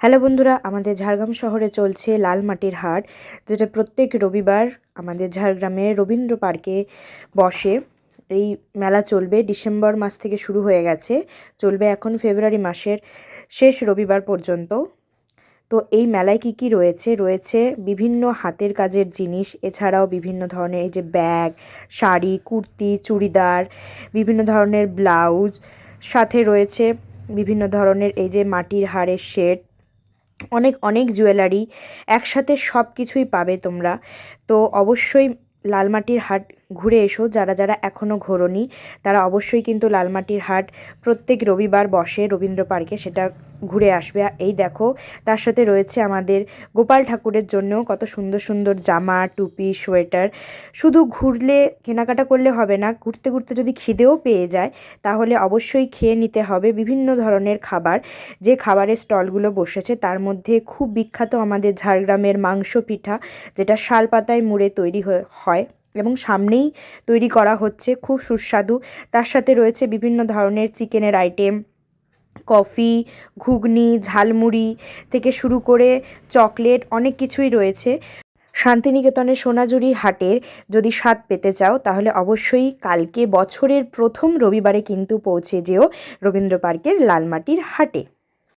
Hello বন্ধুরা, আমাদের ঝাড়গ্রাম শহরে চলছে লাল মাটির হাট, যেটা প্রত্যেক রবিবার আমাদের ঝাড়গ্রামে রবীন্দ্র পার্কে বসে। এই মেলা চলবে ডিসেম্বর মাস থেকে শুরু হয়ে গেছে, চলবে এখন ফেব্রুয়ারি মাসের শেষ রবিবার পর্যন্ত। তো এই মেলায় কি কি রয়েছে রয়েছে বিভিন্ন হাতের কাজের জিনিস, এছাড়াও বিভিন্ন ধরনের এই যে ব্যাগ, শাড়ি, কুর্তি, চুড়িদার, বিভিন্ন ধরনের ব্লাউজ, সাথে রয়েছে বিভিন্ন ধরনের এই যে মাটির হাড়ের সেট, অনেক অনেক জুয়েলারি, একসাথে সব কিছুই পাবে তোমরা। তো অবশ্যই লালমাটির হাট ঘুরে এসো, যারা যারা এখনও ঘোরোনি তারা অবশ্যই কিন্তু লালমাটির হাট প্রত্যেক রবিবার বসে রবীন্দ্র পার্কে, সেটা ঘুরে আসবে। এই দেখো, তার সাথে রয়েছে আমাদের গোপাল ঠাকুরের জন্য কত সুন্দর সুন্দর জামা, টুপি, সোয়েটার। শুধু ঘুরলে কেনাকাটা করলে হবে না, ঘুরতে ঘুরতে যদি খিদেও পেয়ে যায় তাহলে অবশ্যই খেয়ে নিতে হবে বিভিন্ন ধরনের খাবার। যে খাবারের স্টলগুলো বসেছে তার মধ্যে খুব বিখ্যাত আমাদের ঝাড়গ্রামের মাংস পিঠা, যেটা শাল পাতায় মুড়ে তৈরি হয় এবং সামনেই তৈরি করা হচ্ছে, খুব সুস্বাদু। তার সাথে রয়েছে বিভিন্ন ধরনের চিকেনের আইটেম, কফি, ঘুগনি, ঝালমুড়ি থেকে শুরু করে চকলেট, অনেক কিছুই রয়েছে। শান্তিনিকেতনের সোনাঝুরি হাটের যদি স্বাদ পেতে চাও তাহলে অবশ্যই কালকে বছরের প্রথম রবিবারে কিন্তু পৌঁছে যেও রবীন্দ্র পার্কের লালমাটির হাটে।